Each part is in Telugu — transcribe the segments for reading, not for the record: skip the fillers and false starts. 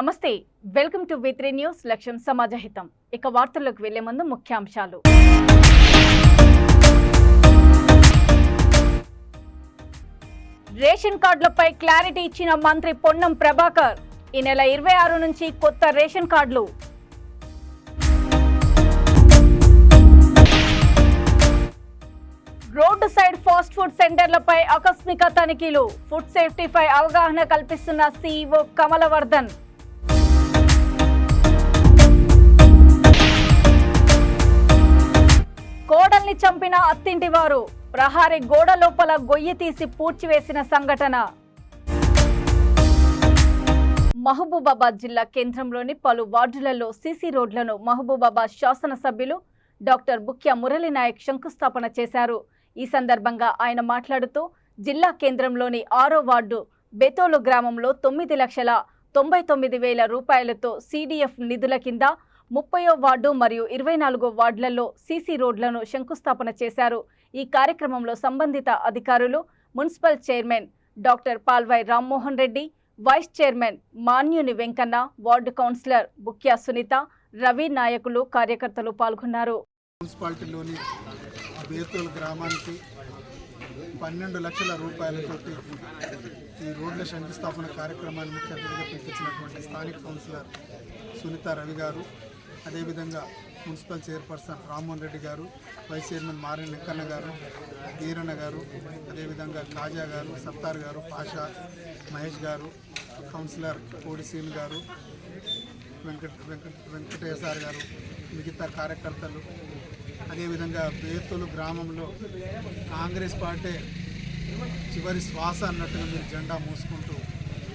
నమస్తే, వెల్కమ్ టు V3 న్యూస్. లక్ష్యం సమాజహితం. ఇక వార్తల్లోకి వెళ్లే ముందు ముఖ్యాంశాలు. రేషన్ కార్డులపై క్లారిటీ ఇచ్చిన మంత్రి పొన్నం ప్రభాకర్. ఈ నెల 26 నుంచి కొత్త రేషన్ కార్డులు. రోడ్డు సైడ్ ఫాస్ట్ ఫుడ్ సెంటర్లపై ఆకస్మిక తనిఖీలు. ఫుడ్ సేఫ్టీపై అవగాహన కల్పిస్తున్న CEO కమలవర్ధన్. కోడల్ని చంపిన అత్తింటి వారు. ప్రహారీ గోడ లోపల గొయ్యి తీసి పూడ్చివేసిన సంఘటన. మహబూబాబాద్ జిల్లా కేంద్రంలోని పలు వార్డులలో సీసీ రోడ్లను మహబూబాబాద్ శాసనసభ్యులు డాక్టర్ బుక్యా మురళీనాయక్ శంకుస్థాపన చేశారు. ఈ సందర్భంగా ఆయన మాట్లాడుతూ జిల్లా కేంద్రంలోని 6వ వార్డు బెతోలు గ్రామంలో 9,99,000 రూపాయలతో CDF నిధుల కింద 30వ వార్డు మరియు 24వ వార్డులలో సీసీ రోడ్లను శంకుస్థాపన చేశారు. ఈ కార్యక్రమంలో సంబంధిత అధికారులు, municipal chairman doctor Palvai Rammohan Reddy, vice chairman Manyuni Venkanna, ward councillor Bukya Sunitha, Ravi నాయకులు, కార్యకర్తలు పాల్గొన్నారు. మున్సిపాలిటీలోని బేతోల్ గ్రామానికి 12 లక్షల రూపాయలతోటి ఈ రోడ్ల శంకుస్థాపన కార్యక్రమాన్ని ముఖ్య అతిథిగా పిలిపించినటువంటి స్థానిక కౌన్సిలర్ సునీత రవి గారు, అదేవిధంగా మున్సిపల్ చైర్పర్సన్ రామ్మోహన్ రెడ్డి గారు, వైస్ చైర్మన్ మారిన వెంకన్న గారు, వీరన్న గారు, అదేవిధంగా కాజా గారు, సత్తార్ గారు, పాషా, మహేష్ గారు, కౌన్సిలర్ కోడిసీన్ గారు, వెంకటేశ్వర గారు, మిగతా కార్యకర్తలు, అదేవిధంగా బేతోలు గ్రామంలో కాంగ్రెస్ పార్టీ చివరి శ్వాస అన్నట్టుగా మీరు జెండా మూసుకుంటూ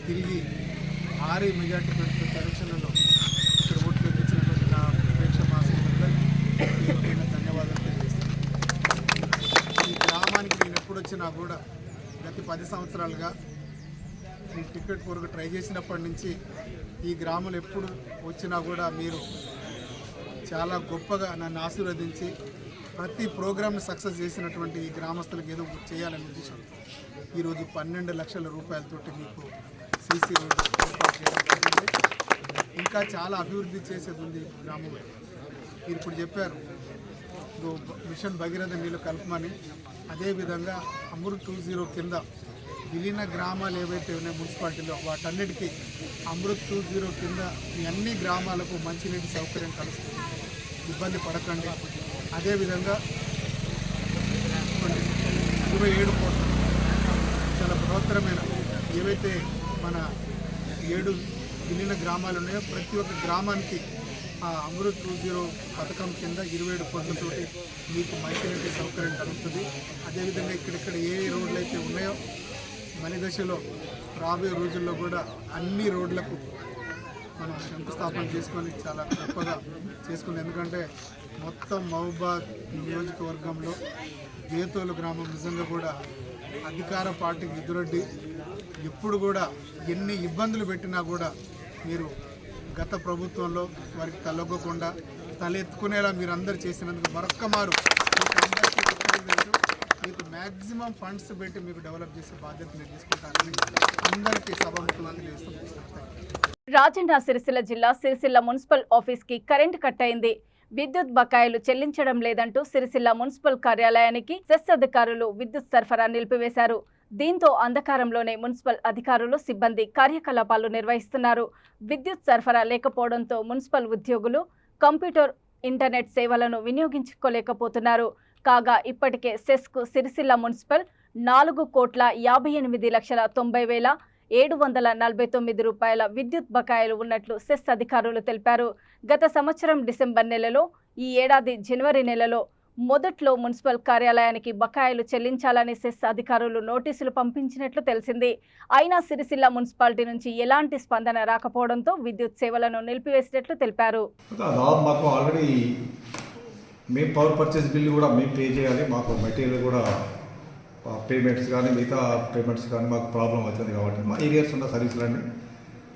తిరిగి భారీ మెజార్టీ పెట్టుకున్న ఎలక్షన్లలో ఇక్కడ ఓట్లు ఇచ్చినటువంటి నా ప్రేక్షమాసందరికీ ధన్యవాదాలు తెలియజేస్తాను. ఈ గ్రామానికి నేను ఎప్పుడు వచ్చినా కూడా గత 10 సంవత్సరాలుగా ఈ టికెట్ కొరకు ట్రై చేసినప్పటి నుంచి ఈ గ్రామంలో ఎప్పుడు వచ్చినా కూడా మీరు చాలా గొప్పగా నన్ను ఆశీర్వదించి ప్రతి ప్రోగ్రామ్ని సక్సెస్ చేసినటువంటి ఈ గ్రామస్తులకు ఏదో చేయాలనే ఉద్దేశం ఈరోజు 12 లక్షల రూపాయలతోటి మీకు సీసీ రోడ్డు ఏర్పాటు చేయడం జరిగింది. ఇంకా చాలా అభివృద్ధి చేసేది ఉంది గ్రామంలో. మీరు ఇప్పుడు చెప్పారు మిషన్ భగీరథ నీళ్ళు కలపమని. అదేవిధంగా అమృత్ 2.0 కింద విలీన గ్రామాలు ఏవైతే ఉన్నాయో మున్సిపాలిటీలో వాటన్నిటికీ అమృత్ 2.0 కింద ఈ అన్ని గ్రామాలకు మంచినీటి సౌకర్యం కలుస్తుంది, ఇబ్బంది పడకండి. అదేవిధంగా 27 కోట్ల చాలా బృహత్తరమైన ఏవైతే మన 7 విలీన గ్రామాలు ఉన్నాయో ప్రతి ఒక్క గ్రామానికి ఆ అమృత్ 2.0 పథకం కింద 27 కోట్లతోటి మీకు మంచినీటి సౌకర్యం కలుగుతుంది. అదేవిధంగా ఇక్కడిక్కడ ఏ రోడ్లు అయితే ఉన్నాయో మన దశలో రాబోయే రోజుల్లో కూడా అన్ని రోడ్లకు మనం శంకుస్థాపన చేసుకొని చాలా గొప్పగా చేసుకున్నాం. ఎందుకంటే మొత్తం మహబూబాబాద్ నియోజకవర్గంలో బేతోలు గ్రామం నిజంగా కూడా అధికార పార్టీకి ఎదురొడ్డి ఎప్పుడు కూడా ఎన్ని ఇబ్బందులు పెట్టినా కూడా మీరు గత ప్రభుత్వంలో వారికి తలొగ్గకుండా తలెత్తుకునేలా మీరు అందరు చేసినందుకు మరొక్క మారు మీకు మ్యాక్సిమం ఫండ్స్ పెట్టి మీకు డెవలప్ చేసే బాధ్యత మీరు తీసుకుంటారని అందరికీ సభాముఖంగా తెలియజేస్తాం. రాజన్న సిరిసిల్ల జిల్లా సిరిసిల్ల మున్సిపల్ ఆఫీస్కి కరెంటు కట్ అయింది. విద్యుత్ బకాయిలు చెల్లించడం లేదంటూ సిరిసిల్ల మున్సిపల్ కార్యాలయానికి సెస్ అధికారులు విద్యుత్ సరఫరా నిలిపివేశారు. దీంతో అంధకారంలోనే మున్సిపల్ అధికారులు, సిబ్బంది కార్యకలాపాలు నిర్వహిస్తున్నారు. విద్యుత్ సరఫరా లేకపోవడంతో మున్సిపల్ ఉద్యోగులు కంప్యూటర్, ఇంటర్నెట్ సేవలను వినియోగించుకోలేకపోతున్నారు. కాగా ఇప్పటికే సెస్కు సిరిసిల్ల మున్సిపల్ 4,58,90,749 రూపాయల విద్యుత్ బకాయిలు ఉన్నట్లు సెస్ అధికారులు తెలిపారు. గత సంవత్సరం డిసెంబర్ నెలలో, ఈ ఏడాది జనవరి నెలలో మొదట్లో మున్సిపల్ కార్యాలయానికి బకాయిలు చెల్లించాలని సెస్ అధికారులు నోటీసులు పంపించినట్లు తెలిసింది. అయినా సిరిసిల్ల మున్సిపాలిటీ నుంచి ఎలాంటి స్పందన రాకపోవడంతో విద్యుత్ సేవలను నిలిపివేసినట్లు తెలిపారు. మేము పవర్ పర్చేస్ బిల్లు కూడా మేము పే చేయాలి. మాకు మెటీరియల్ కూడా పేమెంట్స్ కానీ మిగతా పేమెంట్స్ కానీ మాకు ప్రాబ్లం అవుతుంది. కాబట్టి మా ఏరియాస్ ఉన్న సర్వీసులన్నీ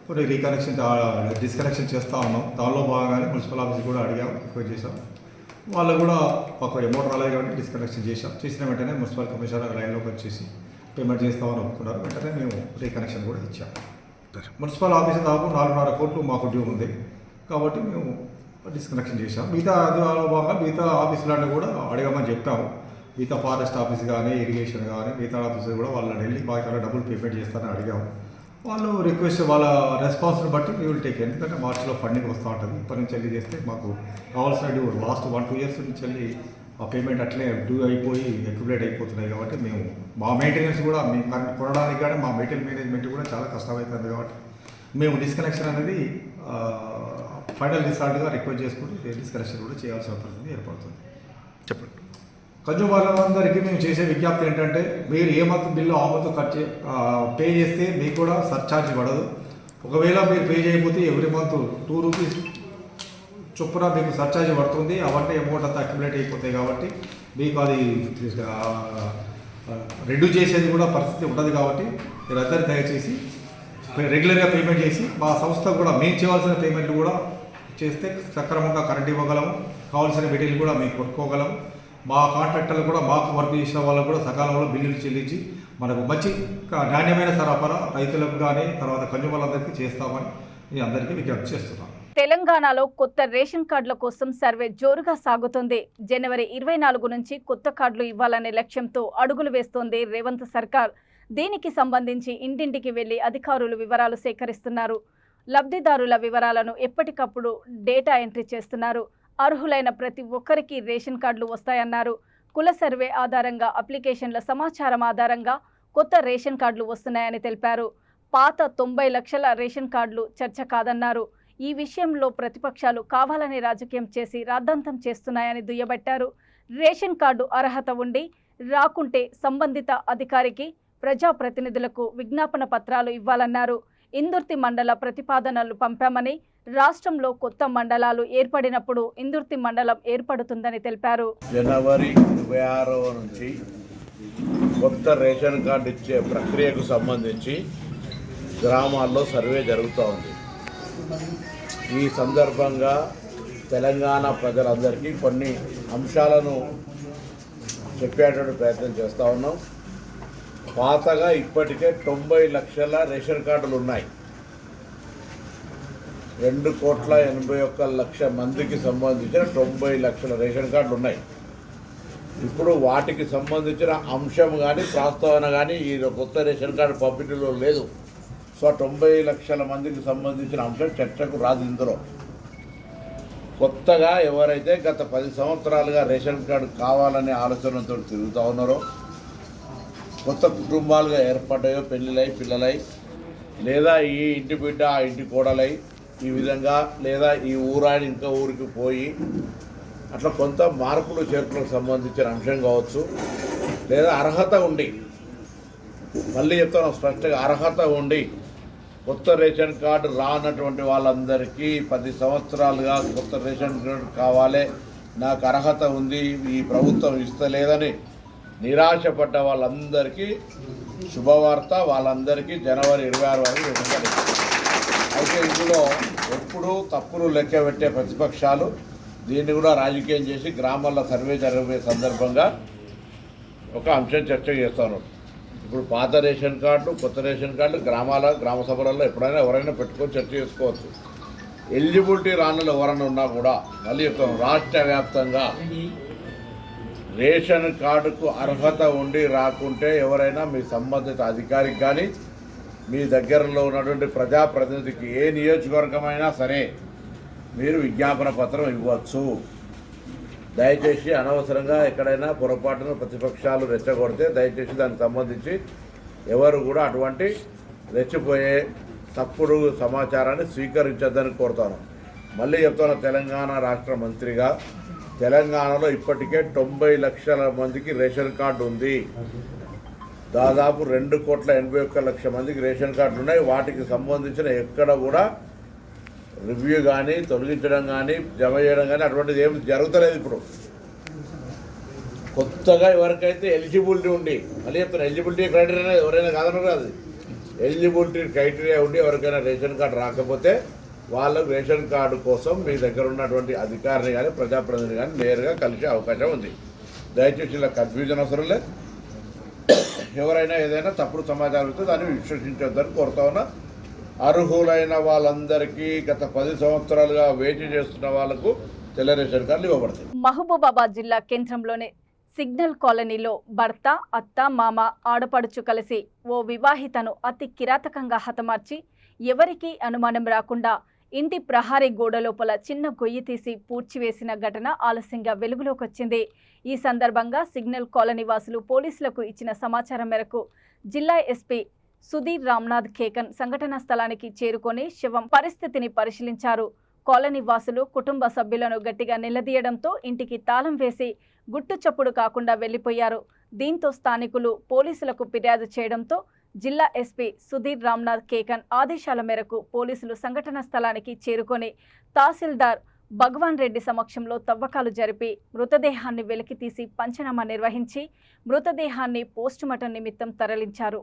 కొన్ని రీకనెక్షన్, డిస్కనెక్షన్ చేస్తూ ఉన్నాం. దానిలో భాగంగానే మున్సిపల్ ఆఫీస్ కూడా అడిగాం, రిక్వెస్ట్ చేసాం. వాళ్ళు కూడా మాకు అమౌంట్ రాలేదు కాబట్టి డిస్కనెక్షన్ చేసిన వెంటనే మున్సిపల్ కమిషనర్ లైన్లోకి వచ్చేసి పేమెంట్ చేస్తామని ఒప్పుకున్నారు. వెంటనే మేము రీకనెక్షన్ కూడా ఇచ్చాం. మున్సిపల్ ఆఫీస్ దాకా 4.5 కోట్లు మాకు డ్యూ ఉంది కాబట్టి మేము డిస్కనెక్షన్ చేసాం. మిగతా భాగంగా మిగతా ఆఫీసులన్నీ కూడా అడగమని చెప్పాము. మిగతా ఫారెస్ట్ ఆఫీస్ కానీ ఇరిగేషన్ కానీ మిగతా ఆఫీసులు కూడా వాళ్ళని వెళ్ళి బాగా డబ్బులు పేమెంట్ చేస్తారని అడిగాము. వాళ్ళు రిక్వెస్ట్ వాళ్ళ రెస్పాన్స్ని బట్టి వీ విల్ టేక్. ఎందుకంటే మార్చిలో ఫండింగ్ వస్తూ ఉంటుంది. ఇప్పటి నుంచి వెళ్ళి చేస్తే మాకు కావాల్సిన డ్యూ లాస్ట్ 1-2 ఇయర్స్ నుంచి వెళ్ళి ఆ పేమెంట్ అట్లే డ్యూ అయిపోయి అక్యుములేట్ అయిపోతున్నాయి. కాబట్టి మేము మా మెయింటెనెన్స్ కూడా మేము కొనడానికి కానీ మా మెటీరియల్ మేనేజ్మెంట్ కూడా చాలా కష్టమవుతుంది. కాబట్టి మేము డిస్కనెక్షన్ అనేది ఫైనల్ రిసార్ట్గా రిక్వెస్ట్ చేసుకుంటూ డిస్కనెక్షన్ కూడా చేయాల్సిన పరిస్థితి ఏర్పడుతుంది. చెప్పండి. కన్జ్యూమర్లందరికీ మేము చేసే విజ్ఞప్తి ఏంటంటే మీరు ఏ మంత్ బిల్లు ఆ మంత్ పే చేస్తే మీకు కూడా సర్ఛార్జ్ పడదు. ఒకవేళ మీరు పే చేయకపోతే ఎవ్రీ మంత్ 2 రూపీస్ చొప్పున మీకు సర్ఛార్జ్ పడుతుంది. అవన్నీ అమౌంట్ అంతా అక్యుములేట్ అయిపోతాయి. కాబట్టి మీకు అది రెడ్యూస్ చేసేది కూడా పరిస్థితి ఉండదు. కాబట్టి మీరందరూ దయచేసి రెగ్యులర్గా పేమెంట్ చేసి మా సంస్థ కూడా మేము చేయాల్సిన పేమెంట్లు కూడా చేస్తే సక్రమంగా కరెంట్ ఇవ్వగలము. కావాల్సిన మెటీరియల్ కూడా మేము కొనుక్కోగలము. మా కాంట్రాక్టర్లు కూడా మాకు వర్క్ చేసిన వాళ్ళకు కూడా సకాలంలో బిల్లులు చెల్లించి మనకు మంచి నాణ్యమైన సరఫరా రైతులకు కానీ తర్వాత కన్జ్యూమర్లందరికీ చేస్తామని నేను అందరికీ విజ్ఞప్తి చేస్తున్నాను. తెలంగాణలో కొత్త రేషన్ కార్డుల కోసం సర్వే జోరుగా సాగుతుంది. జనవరి 24 నుంచి కొత్త కార్డులు ఇవ్వాలనే లక్ష్యంతో అడుగులు వేస్తోంది రేవంత్ సర్కార్. దీనికి సంబంధించి ఇంటింటికి వెళ్లి అధికారులు వివరాలు సేకరిస్తున్నారు. లబ్ధిదారుల వివరాలను ఎప్పటికప్పుడు డేటా ఎంట్రీ చేస్తున్నారు. అర్హులైన ప్రతి ఒక్కరికి రేషన్ కార్డులు వస్తాయన్నారు. కుల సర్వే ఆధారంగా అప్లికేషన్ల సమాచారం ఆధారంగా కొత్త రేషన్ కార్డులు వస్తున్నాయని తెలిపారు. పాత 90 లక్షల రేషన్ కార్డులు చర్చ కాదన్నారు. ఈ విషయంలో ప్రతిపక్షాలు కావాలని రాజకీయం చేసి రాద్ధాంతం చేస్తున్నాయని దుయ్యబట్టారు. రేషన్ కార్డు అర్హత ఉండి రాకుంటే సంబంధిత అధికారికి ప్రజాప్రతినిధులకు విజ్ఞాపన పత్రాలు ఇవ్వాలన్నారు. ఇందుర్తి మండల ప్రతిపాదనలు పంపామని, రాష్ట్రంలో కొత్త మండలాలు ఏర్పడినప్పుడు ఇందుర్తి మండలం ఏర్పడుతుందని తెలిపారు. జనవరి 26 నుంచి కొత్త రేషన్ కార్డు ఇచ్చే ప్రక్రియకు సంబంధించి గ్రామాల్లో సర్వే జరుగుతూ ఉంది. ఈ సందర్భంగా తెలంగాణ ప్రజలందరికీ కొన్ని అంశాలను చెప్పేటువంటి ప్రయత్నం చేస్తూ ఉన్నాం. పాతగా ఇప్పటికే 90 లక్షల రేషన్ కార్డులు ఉన్నాయి. 2,81,00,000 మందికి సంబంధించిన 90 లక్షల రేషన్ కార్డులు ఉన్నాయి. ఇప్పుడు వాటికి సంబంధించిన అంశం కానీ ప్రస్తావన కానీ ఈ కొత్త రేషన్ కార్డు పంపిణీలో లేదు. సో 90 లక్షల మందికి సంబంధించిన అంశం చర్చకు రాదు. ఇందులో కొత్తగా ఎవరైతే గత 10 సంవత్సరాలుగా రేషన్ కార్డు కావాలనే ఆలోచనతో తిరుగుతూ ఉన్నారో, కొత్త కుటుంబాలుగా ఏర్పడ్డాయో, పెళ్ళిళ్ళై పిల్లలై, లేదా ఈ ఇంటి బిడ్డ ఆ ఇంటి కోడలై, ఈ విధంగా లేదా ఈ ఊరాని ఇంకా ఊరికి పోయి అట్లా కొంత మార్పులు చేర్పులకు సంబంధించిన అంశం కావచ్చు, లేదా అర్హత ఉండి, మళ్ళీ చెప్తాను స్పష్టంగా, అర్హత ఉండి కొత్త రేషన్ కార్డు రానటువంటి వాళ్ళందరికీ 10 సంవత్సరాలుగా కొత్త రేషన్ కార్డు కావాలి, నాకు అర్హత ఉంది, ఈ ప్రభుత్వం ఇస్తలేదని నిరాశపడ్డ వాళ్ళందరికీ శుభవార్త. వాళ్ళందరికీ జనవరి 26 వరకు ఇవ్వాలి. అయితే ఇందులో ఎప్పుడూ తప్పులు లెక్క పెట్టే ప్రతిపక్షాలు దీన్ని కూడా రాజకీయం చేసి గ్రామాల్లో సర్వే జరిగే సందర్భంగా ఒక అంశం చర్చ చేస్తాను. ఇప్పుడు పాత రేషన్ కార్డు, కొత్త రేషన్ కార్డు గ్రామ సభలలో ఎప్పుడైనా ఎవరైనా పెట్టుకొని చర్చ చేసుకోవచ్చు. ఎలిజిబిలిటీ రానులు ఎవరైనా ఉన్నా కూడా మళ్ళీ చెప్తాను, రాష్ట్ర వ్యాప్తంగా రేషన్ కార్డుకు అర్హత ఉండి రాకుంటే ఎవరైనా మీ సంబంధిత అధికారికి కానీ మీ దగ్గరలో ఉన్నటువంటి ప్రజాప్రతినిధికి ఏ నియోజకవర్గమైనా సరే మీరు విజ్ఞాపన పత్రం ఇవ్వచ్చు. దయచేసి అనవసరంగా ఎక్కడైనా పొరపాటున ప్రతిపక్షాలు రెచ్చగొడితే దయచేసి దానికి సంబంధించి ఎవరు కూడా అటువంటి రెచ్చిపోయే తప్పుడు సమాచారాన్ని స్వీకరించొద్దని కోరుతాను. మళ్ళీ చెప్తాను, తెలంగాణ రాష్ట్ర మంత్రిగా తెలంగాణలో ఇప్పటికే 90 లక్షల మందికి రేషన్ కార్డు ఉంది. దాదాపు 2,81,00,000 మందికి రేషన్ కార్డులు ఉన్నాయి. వాటికి సంబంధించిన ఎక్కడ కూడా రివ్యూ కానీ తొలగించడం కానీ జమ చేయడం కానీ అటువంటిది ఏమి జరుగుతలేదు. ఇప్పుడు కొత్తగా ఎవరికైతే ఎలిజిబిలిటీ ఉండి, మళ్ళీ చెప్తాను, ఎలిజిబిలిటీ క్రైటీరియా ఎవరైనా కాదన్నారు కాదు, ఎలిజిబిలిటీ క్రైటీరియా ఉండి ఎవరికైనా రేషన్ కార్డు రాకపోతే వాళ్ళకు రేషన్ కార్డు కోసం మీ దగ్గర ఉన్నటువంటి అధికారిని కానీ ప్రజాప్రతినిధిని కానీ నేరుగా కలిసే అవకాశం ఉంది. దయచేసి ఇలా కన్ఫ్యూజన్ అవసరం లేదు. ఎవరైనా ఏదైనా తప్పుడు సమాచారం ఇస్తే దాన్ని విశ్వసించొద్దని కోరుతా ఉన్నా. అర్హులైన వాళ్ళందరికీ గత 10 సంవత్సరాలుగా వెయిట్ చేస్తున్న వాళ్ళకు తెల్ల రేషన్ కార్డులు ఇవ్వబడతాయి. మహబూబాబాద్ జిల్లా కేంద్రంలోని సిగ్నల్ కాలనీలో భర్త, అత్త, మామ, ఆడపడుచు కలిసి ఓ వివాహితను అతి కిరాతకంగా హతమార్చి ఎవరికీ అనుమానం రాకుండా ఇంటి ప్రహారీ గోడ లోపల చిన్న గొయ్యి తీసి పూడ్చివేసిన ఘటన ఆలస్యంగా వెలుగులోకొచ్చింది. ఈ సందర్భంగా సిగ్నల్ కాలనీ వాసులు పోలీసులకు ఇచ్చిన సమాచారం మేరకు జిల్లా ఎస్పీ సుధీర్ రామ్నాథ్ ఖేకన్ సంఘటనా స్థలానికి చేరుకొని శవం పరిస్థితిని పరిశీలించారు. కాలనీ వాసులు కుటుంబ సభ్యులను గట్టిగా నిలదీయడంతో ఇంటికి తాళం వేసి గుట్టు చప్పుడు కాకుండా వెళ్లిపోయారు. దీంతో స్థానికులు పోలీసులకు ఫిర్యాదు చేయడంతో జిల్లా ఎస్పీ సుధీర్ రామ్నాథ్ ఖేకన్ ఆదేశాల మేరకు పోలీసులు సంఘటనా స్థలానికి చేరుకొని తహసీల్దార్ భగవాన్ రెడ్డి సమక్షంలో తవ్వకాలు జరిపి మృతదేహాన్ని వెలికితీసి పంచనామా నిర్వహించి మృతదేహాన్ని పోస్టుమార్టం నిమిత్తం తరలించారు.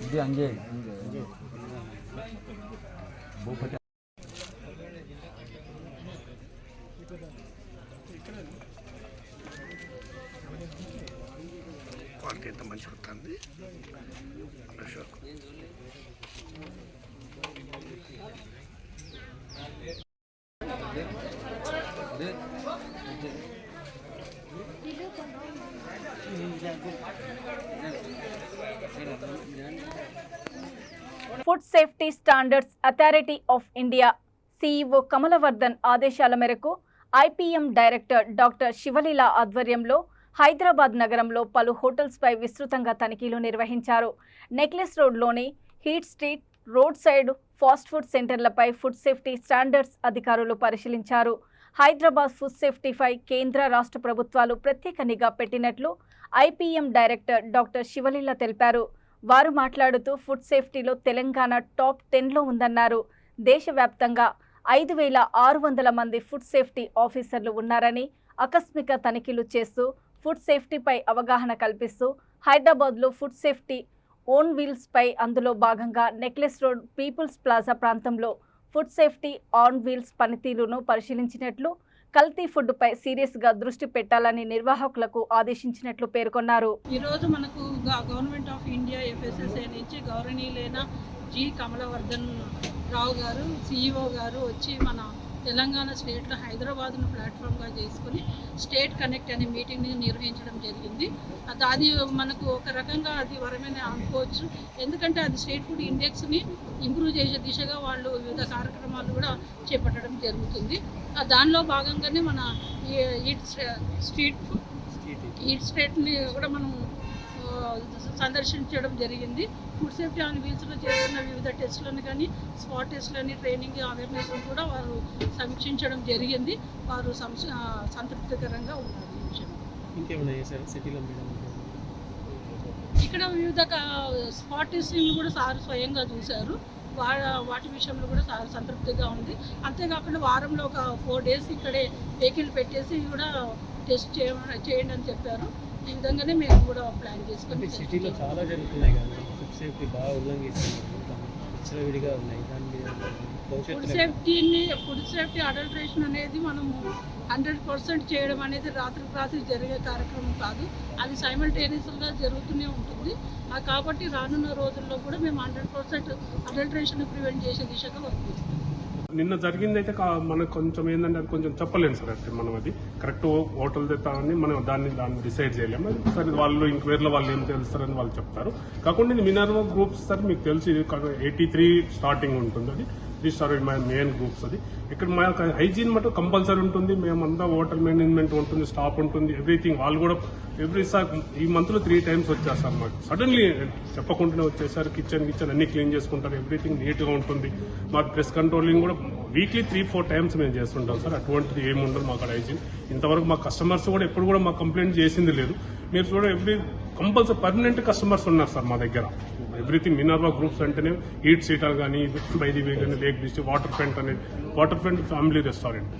ఇది అంజయ్ క్వాలిటీ ఎంత మంచిగా వస్తుంది. Food safety standards authority of India CEO కమలవర్ధన్ ఆదేశాల మేరకు IPM డైరెక్టర్ డాక్టర్ శివలీల ఆధ్వర్యంలో హైదరాబాద్ నగరంలో పలు హోటల్స్పై విస్తృతంగా తనిఖీలు నిర్వహించారు. నెక్లెస్ రోడ్లోని eat street, road side fast food సెంటర్లపై ఫుడ్ సేఫ్టీ స్టాండర్డ్స్ అధికారులు పరిశీలించారు. హైదరాబాద్ ఫుడ్ సేఫ్టీపై కేంద్ర రాష్ట్ర ప్రభుత్వాలు ప్రత్యేక నిఘా పెట్టినట్లు IPM డైరెక్టర్ డాక్టర్ శివలీల తెలిపారు. వారు మాట్లాడుతూ ఫుడ్ సేఫ్టీలో తెలంగాణ టాప్ 10లో ఉందన్నారు. దేశవ్యాప్తంగా 5,600 మంది ఫుడ్ సేఫ్టీ ఆఫీసర్లు ఉన్నారని, ఆకస్మిక తనిఖీలు చేస్తూ ఫుడ్ సేఫ్టీపై అవగాహన కల్పిస్తూ హైదరాబాద్లో ఫుడ్ సేఫ్టీ ఓన్ వీల్స్ పై అందులో భాగంగా నెక్లెస్ రోడ్, పీపుల్స్ ప్లాజా ప్రాంతంలో ఫుడ్ సేఫ్టీ ఆన్ వీల్స్ పనితీరును పరిశీలించినట్లు, కల్తీ ఫుడ్ పై సీరియస్ గా దృష్టి పెట్టాలని నిర్వాహకులకు ఆదేశించినట్లు పేర్కొన్నారు. ఈ రోజు మనకు గవర్నమెంట్ ఆఫ్ ఇండియా FSSAI నుంచి గౌరవనీయులైన జి కమలవర్ధన్ రావు గారు CEO గారు వచ్చి మన తెలంగాణ స్టేట్లో హైదరాబాద్ను ప్లాట్ఫామ్గా చేసుకుని స్టేట్ కనెక్ట్ అనే మీటింగ్ని నిర్వహించడం జరిగింది. అది మనకు ఒక రకంగా అది వరమని అనుకోవచ్చు. ఎందుకంటే అది స్టేట్ ఫుడ్ ఇండెక్స్ని ఇంప్రూవ్ చేసే దిశగా వాళ్ళు వివిధ కార్యక్రమాలు కూడా చేపట్టడం జరుగుతుంది. దానిలో భాగంగానే మన ఈట్ స్ట్రీట్ని కూడా మనం సందర్శించడం జరిగింది. ఫుడ్ సేఫ్టీ ఆన్ వీల్స్లో చేస్తున్న వివిధ టెస్టులను కానీ, స్పాట్ టెస్టులని, ట్రైనింగ్, అవేర్నెస్ కూడా వారు సమీక్షించడం జరిగింది. వారు సంతృప్తికరంగా ఉన్నారు. ఈ విషయం ఇక్కడ వివిధ స్పాట్ టెస్టింగ్ కూడా సార్ స్వయంగా చూశారు. వాటి విషయంలో కూడా సంతృప్తిగా ఉంది. అంతేకాకుండా వారంలో ఒక 4 days ఇక్కడే వెహికల్ పెట్టేసి కూడా టెస్ట్ చేయండి అని చెప్పారు. ఈ విధంగానే మేము కూడా ప్లాన్ చేసుకుని సిటీలో చాలా జరుగుతున్నాయి కదా, ఫుడ్ సేఫ్టీ బాగా ఉల్లంఘిస్తున్నారు, విడిగా ఉన్నాయి. ఫుడ్ సేఫ్టీ అడల్ట్రేషన్ అనేది మనము 100% చేయడం అనేది రాత్రికి జరిగే కార్యక్రమం కాదు. అది సైమల్టేనియస్గా జరుగుతూనే ఉంటుంది. కాబట్టి రానున్న రోజుల్లో కూడా మేము 100% అడల్ట్రేషన్ ప్రివెంట్ చేసే దిశగా వర్క్ చేస్తాం. నిన్న జరిగిందైతే మనకు కొంచెం ఏంటంటే అది కొంచెం చెప్పలేము సార్. అంటే మనం అది కరెక్ట్ హోటల్ తెస్తా అని మనం దాన్ని డిసైడ్ చేయలేము. సరే వాళ్ళు ఇంక్వైరీలో వాళ్ళు ఏం తెలుస్తారని వాళ్ళు చెప్తారు. కాకుండా ఇది మినర్వా గ్రూప్స్ సార్, మీకు తెలిసి ఇది 83 స్టార్టింగ్ ఉంటుంది. అది this are my main groups. అది ఇక్కడ మా హైజీన్ మటు కంపల్సరీ ఉంటుంది. మేమంతా హోటల్ మేనేజ్మెంట్ ఉంటుంది, స్టాఫ్ ఉంటుంది, ఎవ్రీథింగ్. వాళ్ళు కూడా ఈ మంత్లో 3 times వచ్చారు సార్. మాకు సడన్లీ చెప్పకుండానే వచ్చేసారు. కిచెన్ అన్ని క్లీన్ చేసుకుంటారు, ఎవ్రీథింగ్ నీట్గా ఉంటుంది. మాకు ప్రెస్ కంట్రోలింగ్ కూడా వీక్లీ 3-4 times మేము చేస్తుంటాం సార్. అటువంటిది ఏమి ఉండదు మాకు హైజీన్. ఇంతవరకు మా కస్టమర్స్ కూడా ఎప్పుడు కూడా మాకు కంప్లైంట్ చేసింది లేదు. మీరు చూడ కంపల్సరీ పర్మనెంట్ కస్టమర్స్ ఉన్నారు సార్ మా దగ్గర. ఎవ్రీథింగ్ మినర్వా గ్రూప్స్ అంటేనే ఈట్ సీటర్ కానీ, బై ది వే కానీ, లేక్ డిస్ట్రిక్ట్, వాటర్ ఫ్రంట్ అనేది, water front family restaurant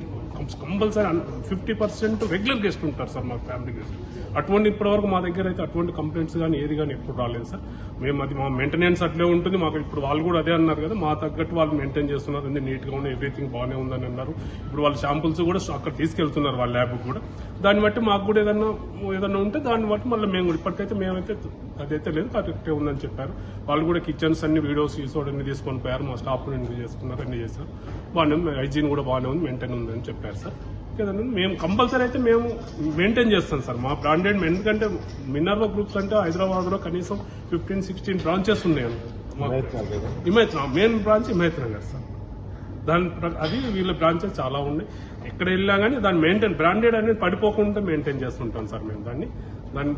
compulsory 50% regular guest ఉంటారు సార్ మా ఫ్యామిలీ గెస్ట్. అటువంటి ఇప్పటివరకు మా దగ్గర అయితే అటువంటి కంప్లైంట్స్ కానీ ఏది కానీ ఎప్పుడు రాలేదు సార్. మేము అది మా మెయింటెనెన్స్ అట్లే ఉంటుంది. మాకు ఇప్పుడు వాళ్ళు కూడా అదే అన్నారు కదా, మా తగ్గట్టు వాళ్ళు మెయింటైన్ చేస్తున్నారు, అన్ని నీట్గా ఉన్నాయి, ఎవ్రీథింగ్ బాగానే ఉందని అన్నారు. ఇప్పుడు వాళ్ళ శాంపుల్స్ కూడా అక్కడ తీసుకెళ్తున్నారు వాళ్ళ ల్యాబ్ కూడా. దాన్ని బట్టి మాకు కూడా ఏదన్నా ఉంటే దాన్ని బట్టి మళ్ళీ మేము కూడా ఇప్పటికైతే మేమైతే అదైతే లేదు, కరెక్టే ఉందని చెప్పారు. వాళ్ళు కూడా కిచెన్స్ అన్ని వీడియోస్ అన్ని తీసుకొని పోయారు, మా స్టాఫ్ అన్ని చేసుకున్నారు, అన్ని చేశారు. బాగానే ఉంది, హైజీన్ కూడా బాగానే ఉంది, మెయింటైన్ ఉందని చెప్పారు సార్. ఏదన్నా మేము కంపల్సరీ అయితే మేము మెయింటైన్ చేస్తాం సార్ మా బ్రాండెడ్. ఎందుకంటే మినర్వా గ్రూప్స్ అంటే హైదరాబాద్లో కనీసం 15-16 బ్రాంచెస్ ఉన్నాయి. Himayat main branch Himayat Nagar sir. అది వీళ్ళ బ్రాంచెస్ చాలా ఉన్నాయి. ఎక్కడ వెళ్ళా కానీ దాన్ని మెయింటైన్ బ్రాండెడ్ అనేది పడిపోకుండా మెయింటైన్ చేస్తుంటాం సార్ మేము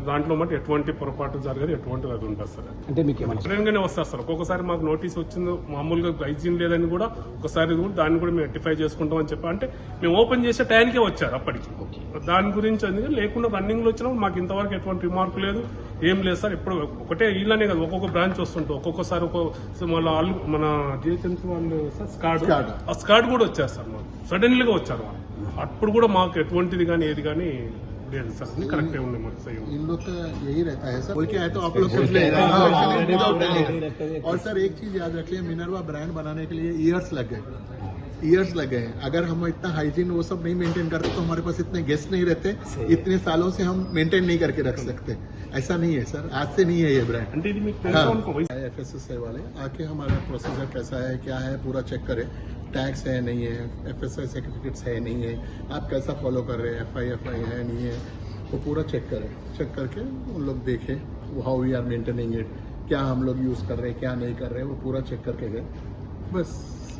దాంట్లో మటు ఎటువంటి పొరపాటు జరగదు, ఎటువంటి అది ఉంటుంది సార్. అంటే మీకు గానే వస్తారు సార్. ఒక్కొక్కసారి మాకు నోటీస్ వచ్చింది మామూలుగా హైజీన్ లేదని కూడా ఒకసారి దాన్ని కూడా మేము రెక్టిఫై చేసుకుంటాం అని చెప్పి, అంటే మేము ఓపెన్ చేసే టైంకే వచ్చారు అప్పటికి. దాని గురించి అందుకని లేకుండా రన్నింగ్ లో వచ్చినప్పుడు మాకు ఇంతవరకు ఎటువంటి రిమార్క్ లేదు, ఏం లేదు సార్. ఇప్పుడు ఒకటే ఇళ్ళనే కదా, ఒక్కొక్క బ్రాంచ్ వస్తుంటాం, ఒక్కొక్కసారి మన జిహెచ్ఎంసీ వాళ్ళు స్కాడ్ కూడా వచ్చారు సార్. మాకు సడన్లీగా వచ్చారు వాళ్ళు. అప్పుడు కూడా మాకు ఎటువంటిది కానీ ఏది కానీ करेक्ट है उन्हें मत सही इन लोग का यही रहता है सर, बोल के आए तो आप लोग कुछ ले और सर एक चीज याद रखिए, मिनरवा ब्रांड बनाने के लिए ईयर्स लग गए। अगर हम इतना हाइजीन वो सब नहीं मेंटेन करते तो हमारे पास इतने गेस्ट नहीं रहते, इतने सालों से हम मेंटेन नहीं करके रख सकते। ऐसा नहीं है सर, आज से नहीं है ये ब्रांड। FSSAI वाले आके हमारा प्रोसीजर कैसा है, क्या है, पूरा चेक करें, टैक्स है नहीं है, FSSAI सर्टिफिकेट्स है नहीं है, आप कैसा फॉलो कर रहे हैं, FI है नहीं है, वो पूरा चेक करें। चेक करके उन लोग देखें how we are maintaining it, क्या हम लोग यूज कर रहे हैं, क्या नहीं कर रहे हैं, वो पूरा चेक करके गए। बस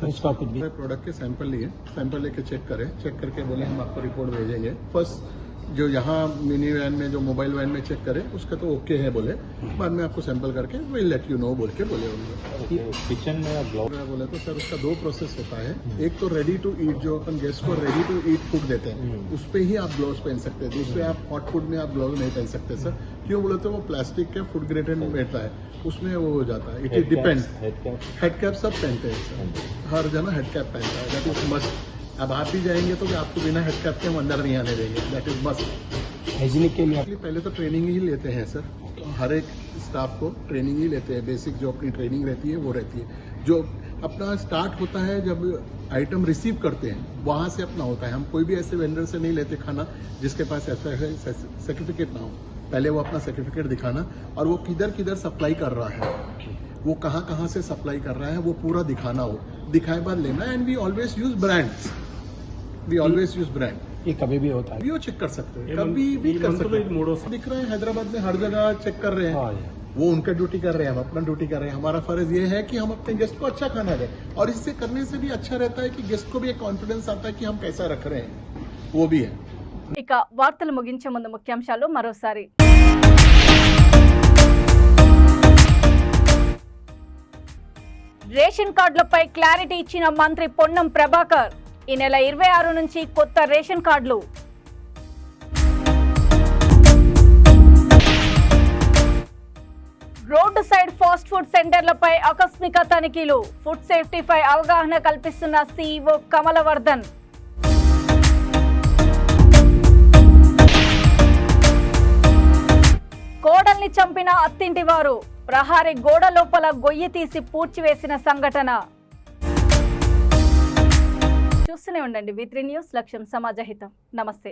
उसका कुछ भी प्रोडक्ट के सैंपल लिए, सैंपल लेके चेक करें, चेक करके बोले हम आपको रिपोर्ट भेजेंगे। फर्स्ट जो यहाँ मिनी वैन में जो मोबाइल वैन में चेक करें उसका तो ओके है बोले, बाद में आपको सैंपल करके विल लेट यू नो बोल के बोले उन्होंने। किचन में ग्लोव बोले तो सर उसका 2 प्रोसेस होता है। एक तो रेडी टू ईट, जो अपन गेस्ट को रेडी टू ईट फूड देते हैं उस पे ही आप ग्लोव्स पहन सकते हैं, दूसरे आप हॉट फूड में आप ग्लोव नहीं पहन सकते सर। क्यों बोले तो वो प्लास्टिक के फूड ग्रेडेड रहता है, उसमें वो हो जाता है। It depends. हेड कैप सब पहनते हैं सर, हर जना हेड कैप पहनता है, दैट इज मस्ट। अब आप भी जाएंगे तो आपको बिना हेड कैप के हम अंदर नहीं आने देंगे, दैट इज मस्ट। हाइजीनिक के लिए पहले तो ट्रेनिंग ही लेते हैं सर, हर एक स्टाफ को ट्रेनिंग ही लेते हैं, बेसिक जो अपनी ट्रेनिंग रहती है वो रहती है। जो अपना स्टार्ट होता है जब आइटम रिसीव करते हैं वहाँ से अपना होता है। हम कोई भी ऐसे वेंडर से नहीं लेते खाना जिसके पास सर्टिफिकेट ना हो। पहले वो अपना सर्टिफिकेट दिखाना और वो किधर सप्लाई कर रहा है, वो कहाँ से सप्लाई कर रहा है, वो पूरा दिखाना हो। दिखाए बाद लेना। And we always use brands, ये कभी भी होता है, वो चेक कर सकते हैं, कभी भी कर सकते हैं। दिख रहे हैं हैदराबाद में हर जगह चेक कर रहे हैं, वो उनका ड्यूटी कर रहे हैं, हम अपना ड्यूटी कर रहे हैं। हमारा फर्ज ये है कि हम अपने गेस्ट को अच्छा खाना दें, और इससे करने से भी अच्छा रहता है कि गेस्ट को भी एक कॉन्फिडेंस आता है कि हम कैसा रख रहे हैं, वो भी है। ఇక వార్తలు ముగించే ముందు ముఖ్యాంశాలు మరోసారి. రేషన్ కార్డులపై క్లారిటీ ఇచ్చిన మంత్రి పొన్నం ప్రభాకర్. ఈ నెల 26 నుంచి కొత్త రేషన్ కార్డులు. రోడ్డు సైడ్ ఫాస్ట్ ఫుడ్ సెంటర్లపై ఆకస్మిక తనిఖీలు. ఫుడ్ సేఫ్టీపై అవగాహన కల్పిస్తున్న CEO కమలవర్ధన్. కోడల్ని చంపిన అత్తింటి వారు. ప్రహారీ గోడ లోపల గొయ్యి తీసి పూడ్చివేసిన సంఘటన. చూస్తూనే ఉండండి V3 న్యూస్, లక్ష్యం సమాజహితం. నమస్తే.